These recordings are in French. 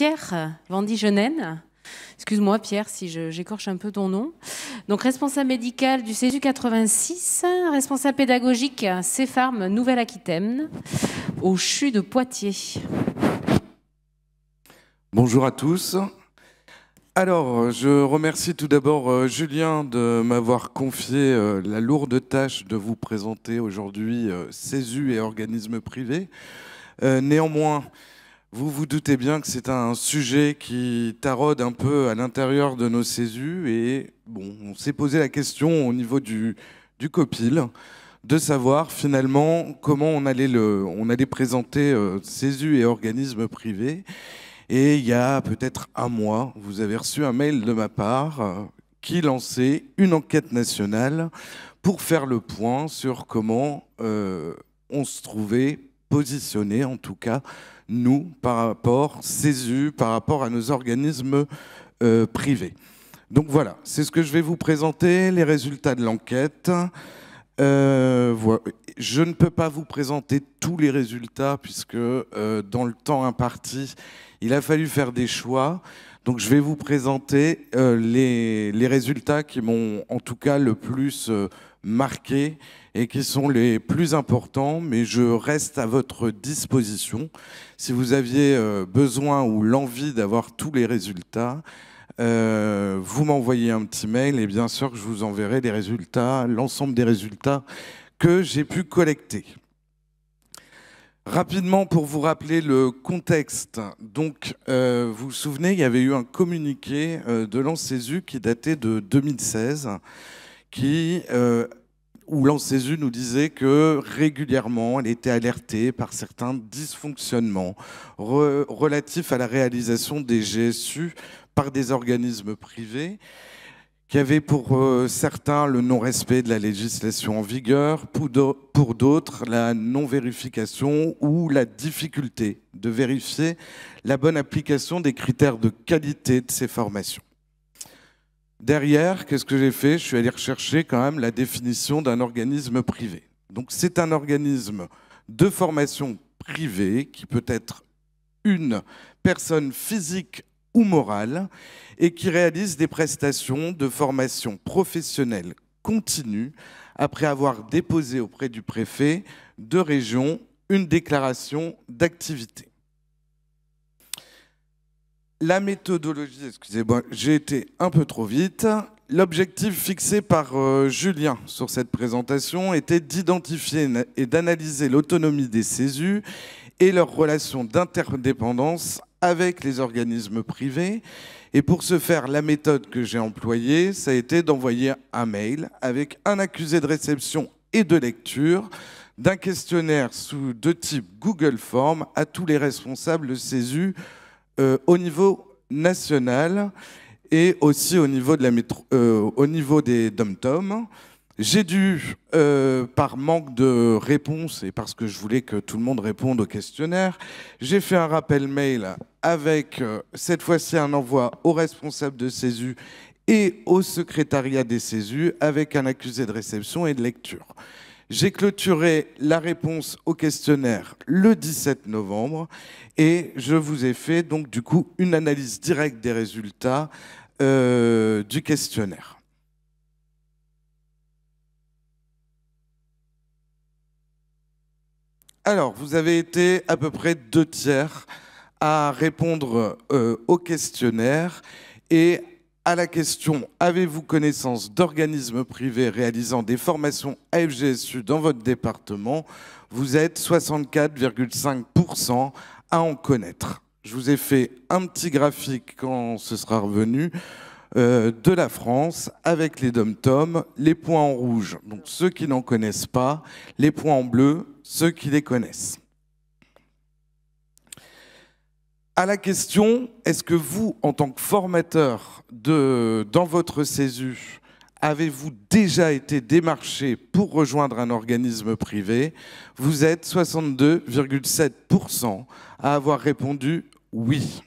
Pierre Vandy-Jeunenne. Excuse-moi Pierre si j'écorche un peu ton nom. Donc responsable médical du CESU 86, responsable pédagogique CEPHARM Nouvelle-Aquitaine, au CHU de Poitiers. Bonjour à tous. Alors, je remercie tout d'abord Julien de m'avoir confié la lourde tâche de vous présenter aujourd'hui CESU et organismes privés. Néanmoins, vous vous doutez bien que c'est un sujet qui taraude un peu à l'intérieur de nos CESU et bon, on s'est posé la question au niveau du COPIL de savoir finalement comment on allait présenter CESU et organismes privés. Et il y a peut-être un mois, vous avez reçu un mail de ma part qui lançait une enquête nationale pour faire le point sur comment on se trouvait positionné, en tout cas, nous, par rapport, CESU, par rapport à nos organismes privés. Donc voilà, c'est ce que je vais vous présenter, les résultats de l'enquête. Voilà. Je ne peux pas vous présenter tous les résultats puisque dans le temps imparti, il a fallu faire des choix. Donc je vais vous présenter les résultats qui m'ont en tout cas le plus marqué et qui sont les plus importants, mais je reste à votre disposition. Si vous aviez besoin ou l'envie d'avoir tous les résultats, vous m'envoyez un petit mail et bien sûr que je vous enverrai les résultats, l'ensemble des résultats que j'ai pu collecter. Rapidement, pour vous rappeler le contexte, donc vous vous souvenez, il y avait eu un communiqué de l'ANSESU qui datait de 2016, où l'ANSESU nous disait que régulièrement, elle était alertée par certains dysfonctionnements relatifs à la réalisation des GSU par des organismes privés, qui avaient pour certains le non-respect de la législation en vigueur, pour d'autres la non-vérification ou la difficulté de vérifier la bonne application des critères de qualité de ces formations. Derrière, qu'est-ce que j'ai fait? Je suis allé rechercher quand même la définition d'un organisme privé. Donc c'est un organisme de formation privée qui peut être une personne physique ou morale et qui réalise des prestations de formation professionnelle continue après avoir déposé auprès du préfet de région une déclaration d'activité. La méthodologie, excusez-moi, j'ai été un peu trop vite. L'objectif fixé par Julien sur cette présentation était d'identifier et d'analyser l'autonomie des CESU et leurs relations d'interdépendance avec les organismes privés. Et pour ce faire, la méthode que j'ai employée, ça a été d'envoyer un mail avec un accusé de réception et de lecture d'un questionnaire de type Google Form à tous les responsables CESU au niveau national et aussi au niveau, au niveau des DOM-TOM. J'ai dû, par manque de réponse et parce que je voulais que tout le monde réponde au questionnaire, j'ai fait un rappel mail avec, cette fois-ci, un envoi aux responsables de CESU et au secrétariat des CESU avec un accusé de réception et de lecture. J'ai clôturé la réponse au questionnaire le 17 novembre et je vous ai fait donc du coup une analyse directe des résultats du questionnaire. Alors, vous avez été à peu près 2/3 à répondre au questionnaire et à la question « Avez-vous connaissance d'organismes privés réalisant des formations AFGSU dans votre département ?» Vous êtes 64,5% à en connaître. Je vous ai fait un petit graphique quand ce sera revenu de la France avec les DOM-TOM, les points en rouge, donc ceux qui n'en connaissent pas, les points en bleu, ceux qui les connaissent. À la question, est-ce que vous, en tant que formateur dans votre CESU, avez-vous déjà été démarché pour rejoindre un organisme privé? Vous êtes 62,7% à avoir répondu oui.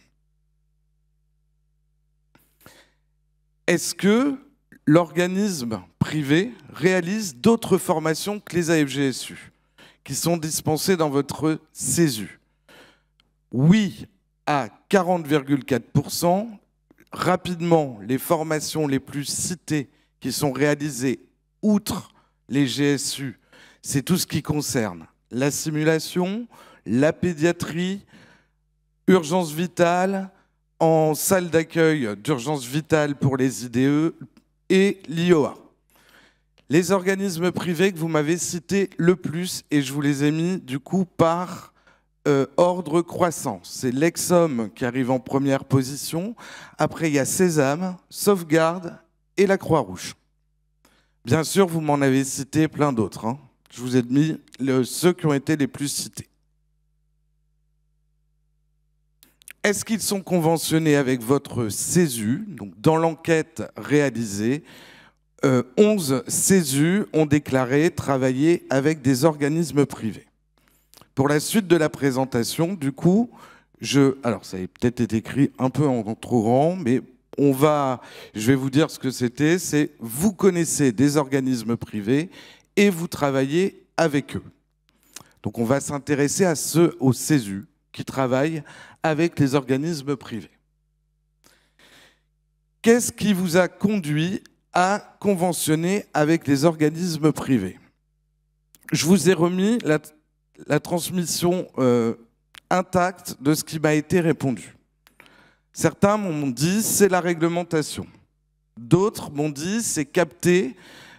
Est-ce que l'organisme privé réalise d'autres formations que les AFGSU qui sont dispensées dans votre CESU? Oui, à 40,4%. Rapidement, les formations les plus citées qui sont réalisées outre les GSU, c'est tout ce qui concerne la simulation, la pédiatrie, urgence vitale, en salle d'accueil d'urgence vitale pour les IDE et l'IOA. Les organismes privés que vous m'avez cités le plus, et je vous les ai mis du coup par ordre croissant. C'est l'Exom qui arrive en première position. Après, il y a Sésame, Sauvegarde et la Croix-Rouge. Bien sûr, vous m'en avez cité plein d'autres. Hein. Je vous ai mis ceux qui ont été les plus cités. Est-ce qu'ils sont conventionnés avec votre CESU? Donc, dans l'enquête réalisée, 11 CESU ont déclaré travailler avec des organismes privés. Pour la suite de la présentation, du coup, alors ça a peut-être été écrit un peu en trop grand, mais je vais vous dire ce que c'était. C'est vous connaissez des organismes privés et vous travaillez avec eux. Donc on va s'intéresser à ceux au CESU qui travaillent avec les organismes privés. Qu'est-ce qui vous a conduit à conventionner avec les organismes privés? Je vous ai remis la transmission intacte de ce qui m'a été répondu. Certains m'ont dit c'est la réglementation. D'autres m'ont dit c'est capter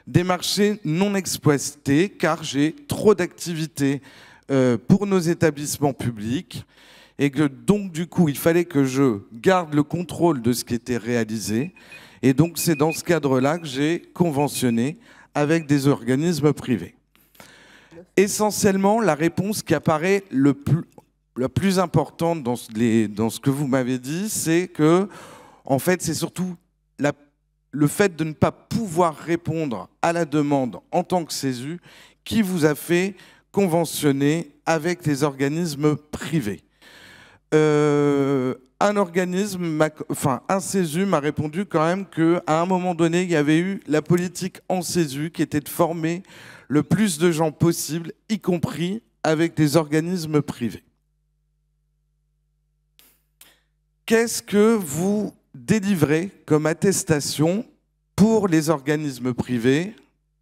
des marchés non exploités car j'ai trop d'activités pour nos établissements publics et que donc du coup il fallait que je garde le contrôle de ce qui était réalisé et donc c'est dans ce cadre-là que j'ai conventionné avec des organismes privés. Essentiellement, la réponse qui apparaît la plus importante dans ce que vous m'avez dit, c'est que, en fait, c'est surtout le fait de ne pas pouvoir répondre à la demande en tant que CESU qui vous a fait conventionner avec les organismes privés. Un CESU m'a répondu quand même qu'à un moment donné, il y avait eu la politique en CESU qui était de former le plus de gens possible, y compris avec des organismes privés. Qu'est-ce que vous délivrez comme attestation pour les organismes privés?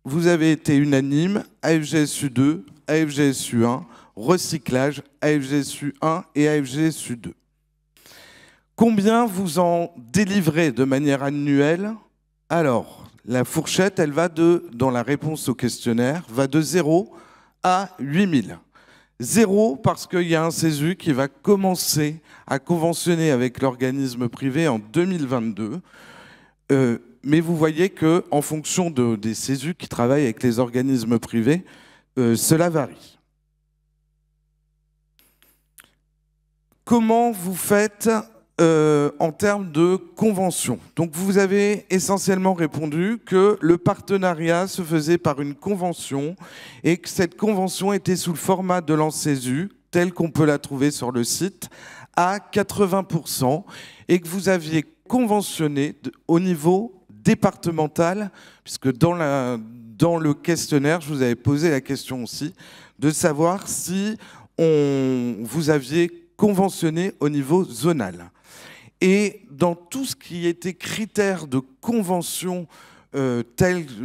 Vous avez été unanime, AFGSU 2, AFGSU 1, recyclage, AFGSU 1 et AFGSU 2. Combien vous en délivrez de manière annuelle? Alors, la fourchette, elle va dans la réponse au questionnaire, va de 0 à 8000. 0 parce qu'il y a un CESU qui va commencer à conventionner avec l'organisme privé en 2022. Mais vous voyez qu'en fonction des CESU qui travaillent avec les organismes privés, cela varie. Comment vous faites en termes de convention? Donc vous avez essentiellement répondu que le partenariat se faisait par une convention et que cette convention était sous le format de l'ANSESU, telle qu'on peut la trouver sur le site, à 80%, et que vous aviez conventionné au niveau départemental, puisque dans le questionnaire, je vous avais posé la question aussi, de savoir si vous aviez conventionné au niveau zonal. Et dans tout ce qui était critères de convention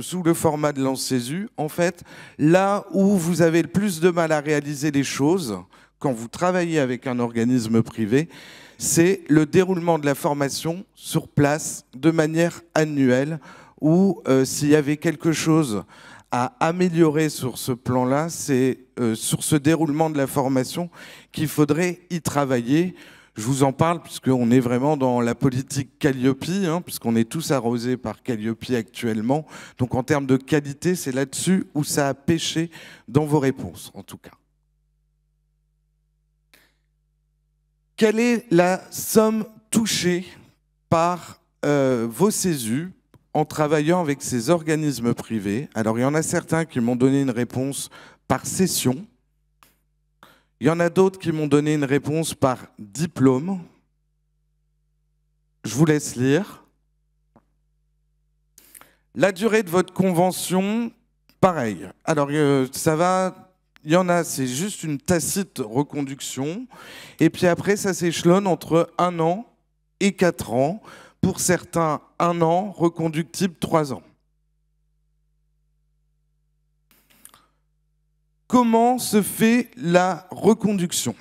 sous le format de l'ANSESU, en fait, là où vous avez le plus de mal à réaliser les choses, quand vous travaillez avec un organisme privé, c'est le déroulement de la formation sur place de manière annuelle, ou s'il y avait quelque chose à améliorer sur ce plan-là, c'est sur ce déroulement de la formation qu'il faudrait y travailler. Je vous en parle puisqu'on est vraiment dans la politique Calliope, hein, puisqu'on est tous arrosés par Calliope actuellement. Donc en termes de qualité, c'est là-dessus où ça a pêché dans vos réponses, en tout cas. Quelle est la somme touchée par vos CESU en travaillant avec ces organismes privés? Alors il y en a certains qui m'ont donné une réponse par session. Il y en a d'autres qui m'ont donné une réponse par diplôme. Je vous laisse lire. La durée de votre convention, pareil. Alors, ça va Il y en a, c'est juste une tacite reconduction. Et puis après, ça s'échelonne entre 1 an et 4 ans. Pour certains, 1 an, reconductible 3 ans. Comment se fait la reconduction?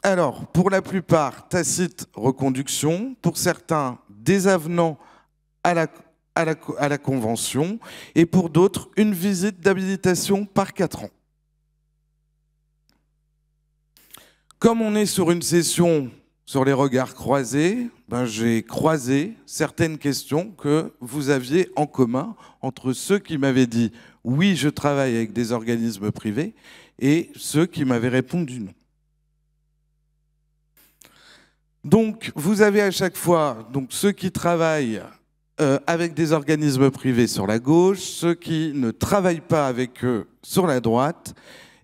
Alors, pour la plupart, tacite reconduction. Pour certains, des avenants à la convention. Et pour d'autres, une visite d'habilitation par 4 ans. Comme on est sur une session sur les regards croisés, j'ai croisé certaines questions que vous aviez en commun entre ceux qui m'avaient dit « oui, je travaille avec des organismes privés » et ceux qui m'avaient répondu « non ». Donc, vous avez à chaque fois ceux qui travaillent avec des organismes privés sur la gauche, ceux qui ne travaillent pas avec eux sur la droite.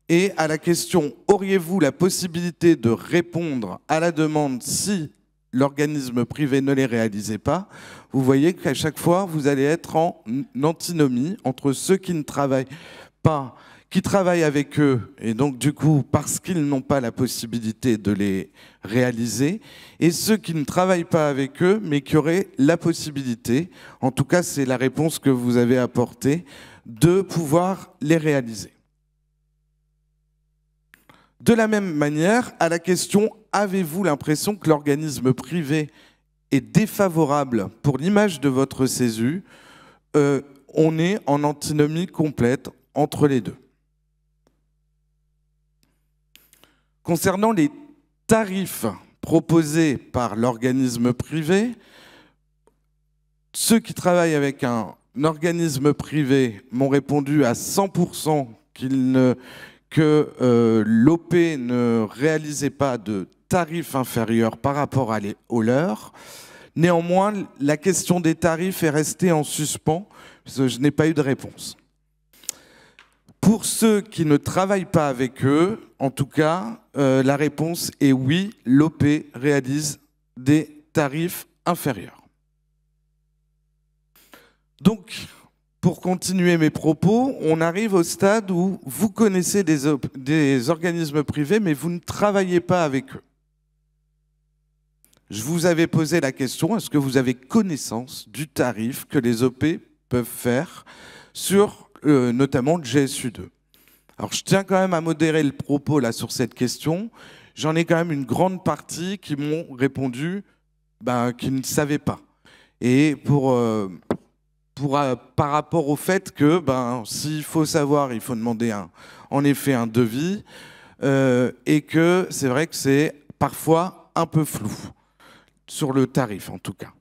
Et à la question « auriez-vous la possibilité de répondre à la demande si l'organisme privé ne les réalisait pas ?» Vous voyez qu'à chaque fois, vous allez être en antinomie entre ceux qui ne travaillent pas, qui travaillent avec eux, et donc du coup, parce qu'ils n'ont pas la possibilité de les réaliser, et ceux qui ne travaillent pas avec eux, mais qui auraient la possibilité, en tout cas c'est la réponse que vous avez apportée, de pouvoir les réaliser. De la même manière, à la question « avez-vous l'impression que l'organisme privé est défavorable pour l'image de votre CESU ?» on est en antinomie complète entre les deux. Concernant les tarifs proposés par l'organisme privé, ceux qui travaillent avec un organisme privé m'ont répondu à 100% que l'OP ne réalisait pas de tarifs inférieurs par rapport aux leurs. Néanmoins, la question des tarifs est restée en suspens, parce que je n'ai pas eu de réponse. Pour ceux qui ne travaillent pas avec eux, en tout cas, la réponse est oui, l'OP réalise des tarifs inférieurs. Donc, pour continuer mes propos, on arrive au stade où vous connaissez des organismes privés, mais vous ne travaillez pas avec eux. Je vous avais posé la question, est-ce que vous avez connaissance du tarif que les OP peuvent faire sur notamment le GSU2? Alors je tiens quand même à modérer le propos là sur cette question. J'en ai quand même une grande partie qui m'ont répondu qu'ils ne savaient pas. Et par rapport au fait que s'il faut savoir, il faut demander en effet un devis, et que c'est vrai que c'est parfois un peu flou, sur le tarif en tout cas.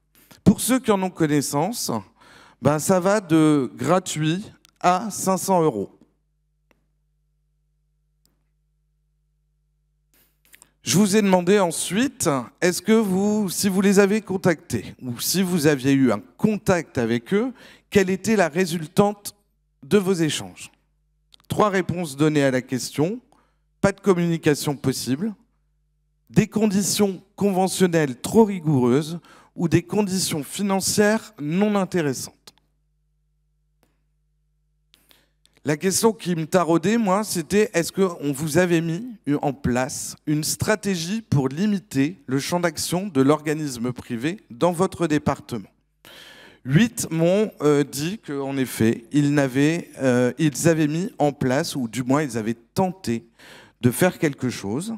Pour ceux qui en ont connaissance, ça va de gratuit à 500 €. Je vous ai demandé ensuite, est-ce que si vous les avez contactés, ou si vous aviez eu un contact avec eux, quelle était la résultante de vos échanges? 3 réponses données à la question: pas de communication possible, des conditions conventionnelles trop rigoureuses ou des conditions financières non intéressantes. La question qui me taraudait, moi, c'était est-ce qu'on vous avait mis en place une stratégie pour limiter le champ d'action de l'organisme privé dans votre département? 8 m'ont dit qu'en effet, ils avaient mis en place, ou du moins ils avaient tenté de faire quelque chose.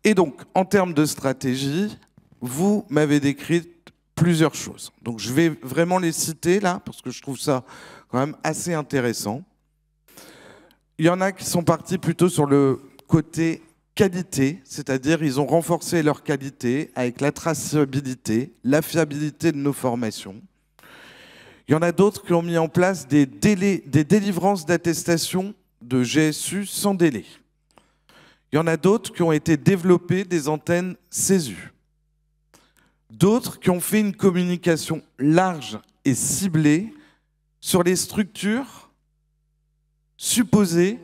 Et donc, en termes de stratégie, vous m'avez décrit plusieurs choses. Donc, je vais vraiment les citer là, parce que je trouve ça quand même assez intéressant. Il y en a qui sont partis plutôt sur le côté qualité, c'est-à-dire ils ont renforcé leur qualité avec la traçabilité, la fiabilité de nos formations. Il y en a d'autres qui ont mis en place des délivrances d'attestation de GSU sans délai. Il y en a d'autres qui ont été développés des antennes CESU. D'autres qui ont fait une communication large et ciblée sur les structures supposées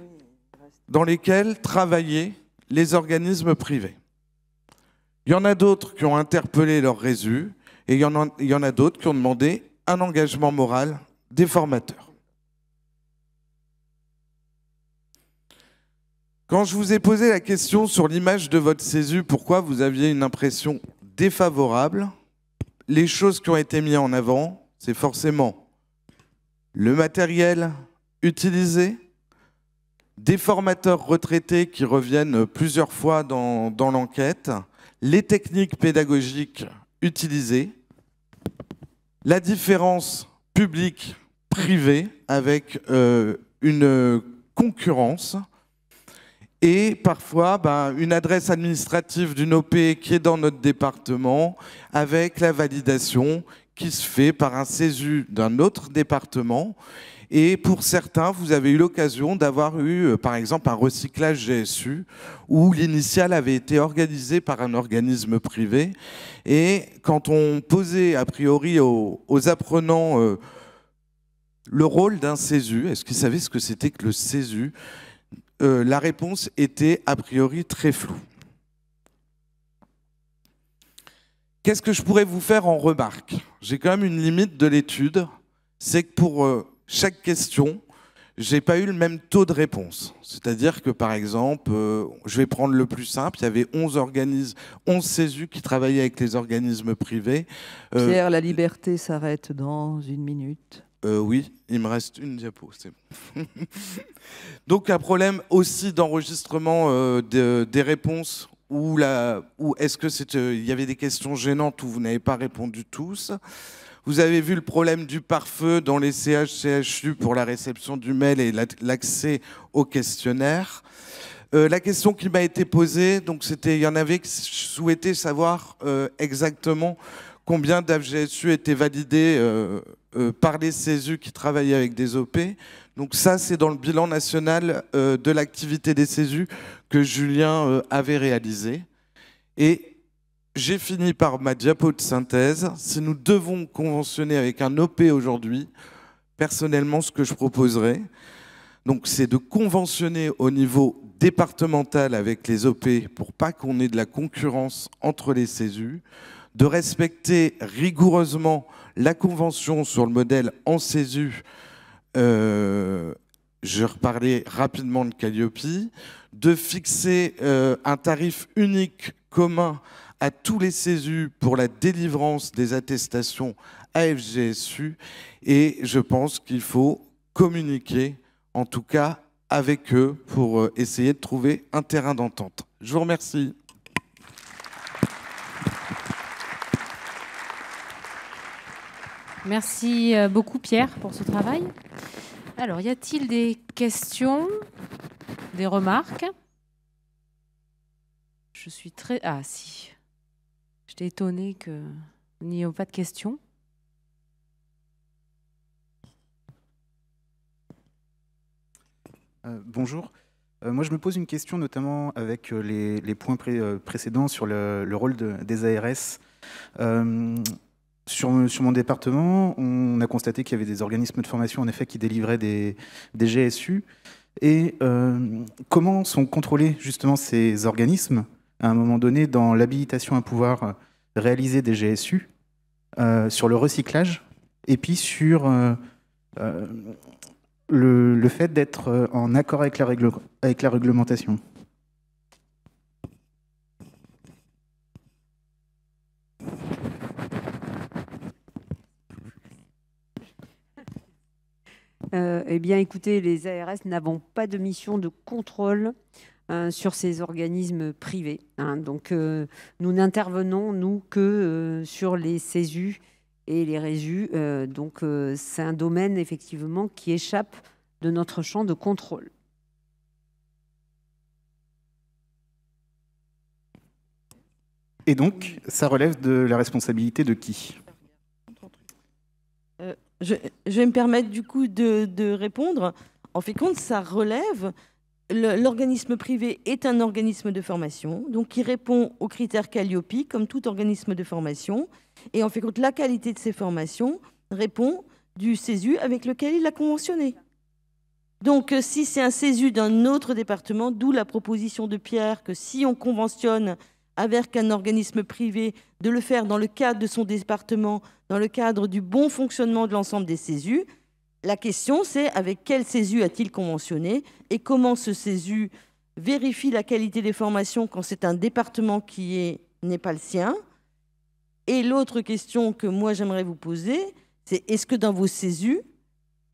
dans lesquelles travaillaient les organismes privés. Il y en a d'autres qui ont interpellé leurs résus et il y en a d'autres qui ont demandé un engagement moral des formateurs. Quand je vous ai posé la question sur l'image de votre CESU, pourquoi vous aviez une impression défavorable, les choses qui ont été mises en avant, c'est forcément le matériel utilisé, des formateurs retraités qui reviennent plusieurs fois dans l'enquête, les techniques pédagogiques utilisées, la différence publique-privée avec une concurrence et parfois une adresse administrative d'une OP qui est dans notre département avec la validation qui se fait par un CESU d'un autre département. Et pour certains, vous avez eu l'occasion d'avoir eu, par exemple, un recyclage GSU où l'initiale avait été organisée par un organisme privé. Et quand on posait, a priori, aux apprenants le rôle d'un CESU, est-ce qu'ils savaient ce que c'était que le CESU? La réponse était, a priori, très floue. Qu'est-ce que je pourrais vous faire en remarque? J'ai quand même une limite de l'étude, c'est que pour chaque question, je n'ai pas eu le même taux de réponse. C'est-à-dire que, par exemple, je vais prendre le plus simple, il y avait 11 CESU qui travaillaient avec les organismes privés. Pierre, la liberté s'arrête dans 1 minute. Oui, il me reste une diapo, c'est bon. Donc un problème aussi d'enregistrement des réponses où est-ce que il y avait des questions gênantes où vous n'avez pas répondu tous. Vous avez vu le problème du pare-feu dans les CHU pour la réception du mail et l'accès au questionnaire. La question qui m'a été posée, donc il y en avait qui souhaitaient savoir exactement combien d'AFGSU étaient validés par les CESU qui travaillaient avec des OP. Donc ça, c'est dans le bilan national de l'activité des CESU que Julien avait réalisé. Et j'ai fini par ma diapo de synthèse. Si nous devons conventionner avec un OP aujourd'hui, personnellement, ce que je proposerais, c'est de conventionner au niveau départemental avec les OP pour pas qu'on ait de la concurrence entre les CESU, de respecter rigoureusement la convention sur le modèle en CESU, je reparlais rapidement de Calliope, de fixer un tarif unique commun à tous les CESU pour la délivrance des attestations AFGSU, et je pense qu'il faut communiquer, en tout cas avec eux, pour essayer de trouver un terrain d'entente. Je vous remercie. Merci beaucoup Pierre pour ce travail. Alors, y a-t-il des questions, des remarques? Je suis très... Ah si, j'étais étonnée qu'il n'y ait pas de questions. Bonjour. Moi, je me pose une question, notamment avec les points précédents sur le rôle des ARS. Sur mon département, on a constaté qu'il y avait des organismes de formation, en effet, qui délivraient des GSU. Et comment sont contrôlés, justement, ces organismes, à un moment donné, dans l'habilitation à pouvoir réaliser des GSU, sur le recyclage, et puis sur le fait d'être en accord avec la réglementation. Eh bien, écoutez, les ARS n'avons pas de mission de contrôle sur ces organismes privés. Donc, nous n'intervenons, nous, que sur les CESU et les RESU. Donc, c'est un domaine, effectivement, qui échappe de notre champ de contrôle. Et donc, ça relève de la responsabilité de qui ? Je vais me permettre du coup de répondre. En fait, compte, ça relève. L'organisme privé est un organisme de formation, donc qui répond aux critères Calliope, comme tout organisme de formation. Et en fait, compte, la qualité de ces formations répond du CESU avec lequel il a conventionné. Donc, si c'est un CESU d'un autre département, d'où la proposition de Pierre que si on conventionne avec un organisme privé, de le faire dans le cadre de son département, dans le cadre du bon fonctionnement de l'ensemble des CESU. La question, c'est avec quel CESU a-t-il conventionné et comment ce CESU vérifie la qualité des formations quand c'est un département qui n'est pas le sien? Et l'autre question que moi j'aimerais vous poser, c'est est-ce que dans vos CESU,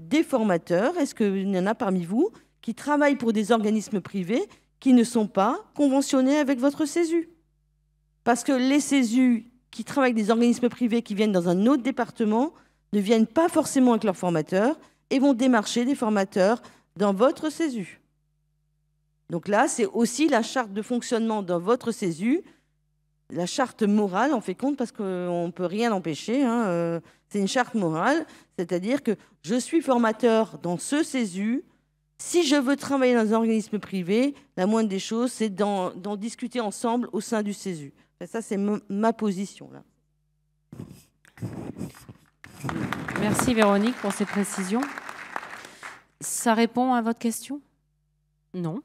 des formateurs, est-ce qu'il y en a parmi vous qui travaillent pour des organismes privés qui ne sont pas conventionnés avec votre CESU? Parce que les CESU qui travaillent avec des organismes privés qui viennent dans un autre département ne viennent pas forcément avec leurs formateurs et vont démarcher des formateurs dans votre CESU. Donc là, c'est aussi la charte de fonctionnement dans votre CESU, la charte morale, on fait compte parce qu'on ne peut rien empêcher, hein, c'est une charte morale, c'est-à-dire que je suis formateur dans ce CESU. Si je veux travailler dans un organisme privé, la moindre des choses, c'est d'en discuter ensemble au sein du CESU. Et ça, c'est ma position, là. Merci Véronique pour ces précisions. Ça répond à votre question? Non.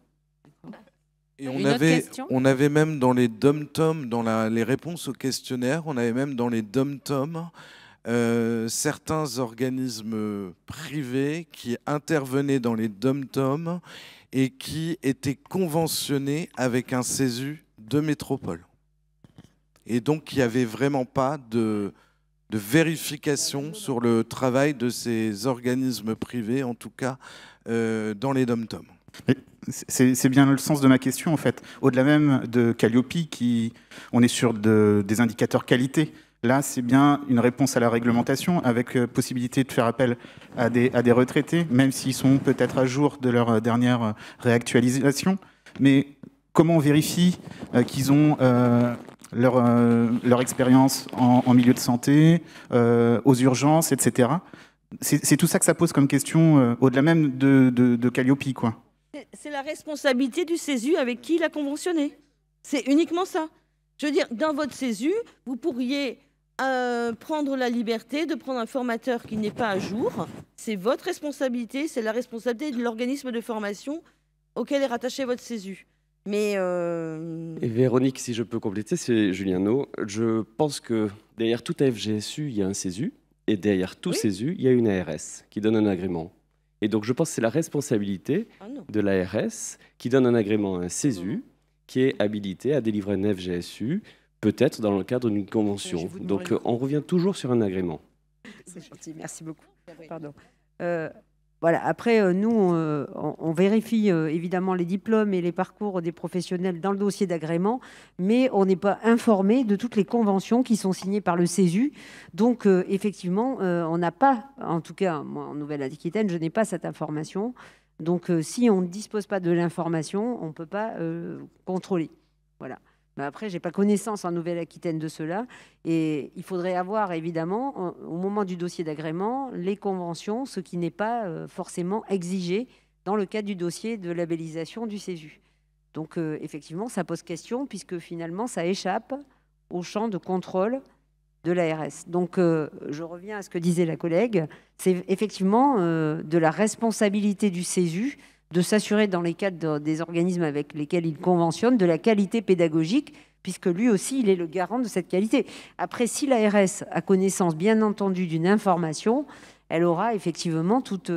Et on avait même dans les dom-tom, dans les réponses aux questionnaires, on avait même dans les dom-tom certains organismes privés qui intervenaient dans les dom-tom et qui étaient conventionnés avec un CESU de métropole. Et donc, il n'y avait vraiment pas de vérification sur le travail de ces organismes privés, en tout cas dans les dom-tom. C'est bien le sens de ma question, en fait. Au-delà même de Calliope, on est sur des indicateurs qualité. Là, c'est bien une réponse à la réglementation, avec possibilité de faire appel à des retraités, même s'ils sont peut-être à jour de leur dernière réactualisation. Mais comment on vérifie qu'ils ont leur expérience en milieu de santé, aux urgences, etc. C'est tout ça que ça pose comme question, au-delà même de Calliope, quoi. C'est la responsabilité du CESU avec qui il a conventionné. C'est uniquement ça. Je veux dire, dans votre CESU, vous pourriez prendre la liberté de prendre un formateur qui n'est pas à jour. C'est votre responsabilité, c'est la responsabilité de l'organisme de formation auquel est rattaché votre CESU. Mais Et Véronique, si je peux compléter, c'est Julien No. Je pense que derrière tout FGSU, il y a un CESU, et derrière tout CESU, il y a une ARS qui donne un agrément. Et donc, je pense que c'est la responsabilité de l'ARS qui donne un agrément à un CESU qui est habilité à délivrer un FGSU, peut-être dans le cadre d'une convention. Donc, on revient toujours sur un agrément. C'est gentil, merci beaucoup. Pardon. Voilà. Après, nous, on vérifie évidemment les diplômes et les parcours des professionnels dans le dossier d'agrément, mais on n'est pas informé de toutes les conventions qui sont signées par le CESU. Donc, effectivement, on n'a pas, en tout cas, moi, en Nouvelle-Aquitaine, je n'ai pas cette information. Donc, si on ne dispose pas de l'information, on ne peut pas contrôler. Voilà. Mais après, je n'ai pas connaissance en Nouvelle-Aquitaine de cela. Et il faudrait avoir, évidemment, au moment du dossier d'agrément, les conventions, ce qui n'est pas forcément exigé dans le cadre du dossier de labellisation du CESU. Donc, effectivement, ça pose question, puisque finalement, ça échappe au champ de contrôle de l'ARS. Donc, je reviens à ce que disait la collègue. C'est effectivement de la responsabilité du CESU de s'assurer dans les cadres des organismes avec lesquels il conventionne de la qualité pédagogique, puisque lui aussi, il est le garant de cette qualité. Après, si l'ARS a connaissance, bien entendu, d'une information, elle aura effectivement toute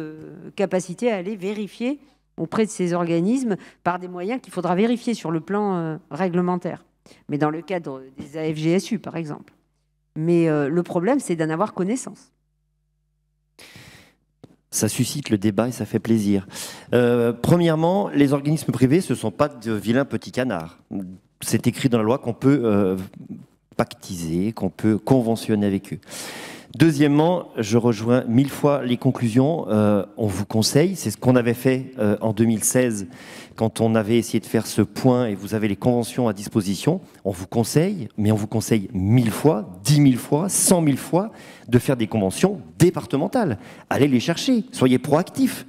capacité à aller vérifier auprès de ces organismes par des moyens qu'il faudra vérifier sur le plan réglementaire, mais dans le cadre des AFGSU, par exemple. Mais le problème, c'est d'en avoir connaissance. Ça suscite le débat et ça fait plaisir. Premièrement, les organismes privés, ce ne sont pas de vilains petits canards. C'est écrit dans la loi qu'on peut pactiser, qu'on peut conventionner avec eux. Deuxièmement, je rejoins 1000 fois les conclusions. On vous conseille, c'est ce qu'on avait fait en 2016 quand on avait essayé de faire ce point et vous avez les conventions à disposition. On vous conseille, mais on vous conseille 1000 fois, 10 000 fois, 100 000 fois de faire des conventions départementales. Allez les chercher, soyez proactifs.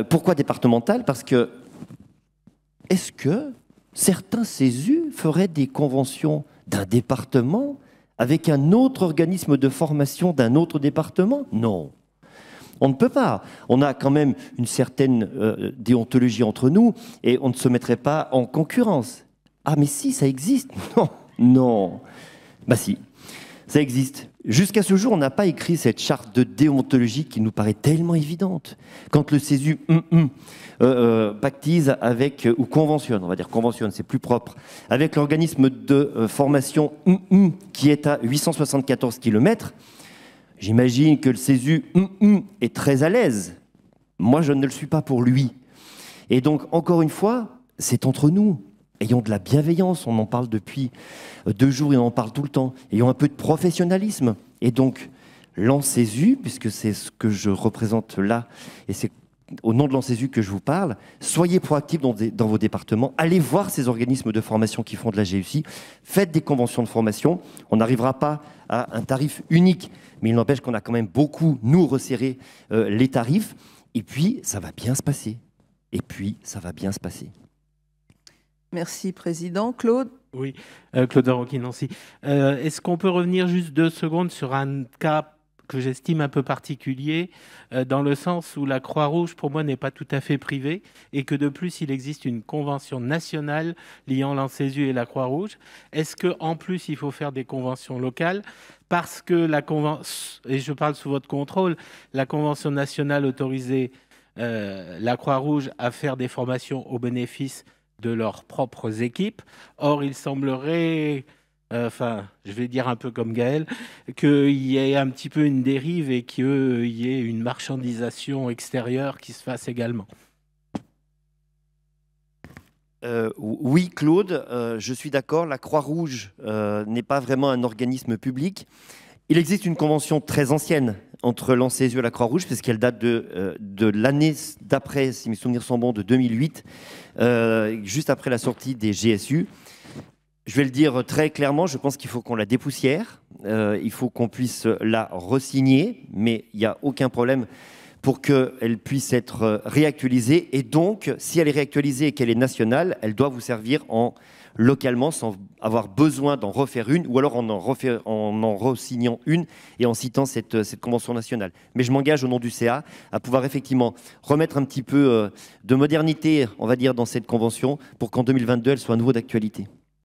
Pourquoi départementales? Parce que est-ce que certains CESU feraient des conventions d'un département avec un autre organisme de formation d'un autre département? Non. On ne peut pas. On a quand même une certaine déontologie entre nous et on ne se mettrait pas en concurrence. Ah mais si, ça existe. Non, non. Bah si, ça existe. Jusqu'à ce jour, on n'a pas écrit cette charte de déontologie qui nous paraît tellement évidente. Quand le CESU pactise avec, ou conventionne, on va dire conventionne, c'est plus propre, avec l'organisme de formation qui est à 874 km, j'imagine que le CESU est très à l'aise. Moi, je ne le suis pas pour lui. Et donc, encore une fois, c'est entre nous. Ayons de la bienveillance, on en parle depuis 2 jours et on en parle tout le temps. Ayons un peu de professionnalisme. Et donc, l'ANSESU, puisque c'est ce que je représente là, et c'est au nom de l'ANSESU que je vous parle, soyez proactifs dans vos départements, allez voir ces organismes de formation qui font de la GEUSI, faites des conventions de formation. On n'arrivera pas à un tarif unique, mais il n'empêche qu'on a quand même beaucoup, nous, resserré les tarifs. Et puis, ça va bien se passer. Merci, Président. Claude? Oui, Claude Arroquin-Nancy. Est-ce qu'on peut revenir juste 2 secondes sur un cas que j'estime un peu particulier, dans le sens où la Croix-Rouge, pour moi, n'est pas tout à fait privée, et que de plus, il existe une convention nationale liant l'ANSESU et la Croix-Rouge. Est-ce qu'en plus, il faut faire des conventions locales? Parce que la convention, et je parle sous votre contrôle, la convention nationale autorisait la Croix-Rouge à faire des formations au bénéfice de leurs propres équipes. Or, il semblerait, je vais dire un peu comme Gaël, qu'il y ait un petit peu une dérive et qu'il y ait une marchandisation extérieure qui se fasse également. Oui, Claude, je suis d'accord. La Croix-Rouge n'est pas vraiment un organisme public. Il existe une convention très ancienne entre l'ANSESU et la Croix-Rouge, puisqu'elle date de l'année d'après, si mes souvenirs sont bons, de 2008, juste après la sortie des GSU. Je vais le dire très clairement, je pense qu'il faut qu'on la dépoussière, il faut qu'on puisse la re-signer, mais il n'y a aucun problème pour qu'elle puisse être réactualisée. Et donc, si elle est réactualisée et qu'elle est nationale, elle doit vous servir localement sans avoir besoin d'en refaire une, ou alors en en re-signant une et en citant cette convention nationale. Mais je m'engage au nom du CA à pouvoir effectivement remettre un petit peu de modernité, on va dire, dans cette convention pour qu'en 2022, elle soit à nouveau d'actualité.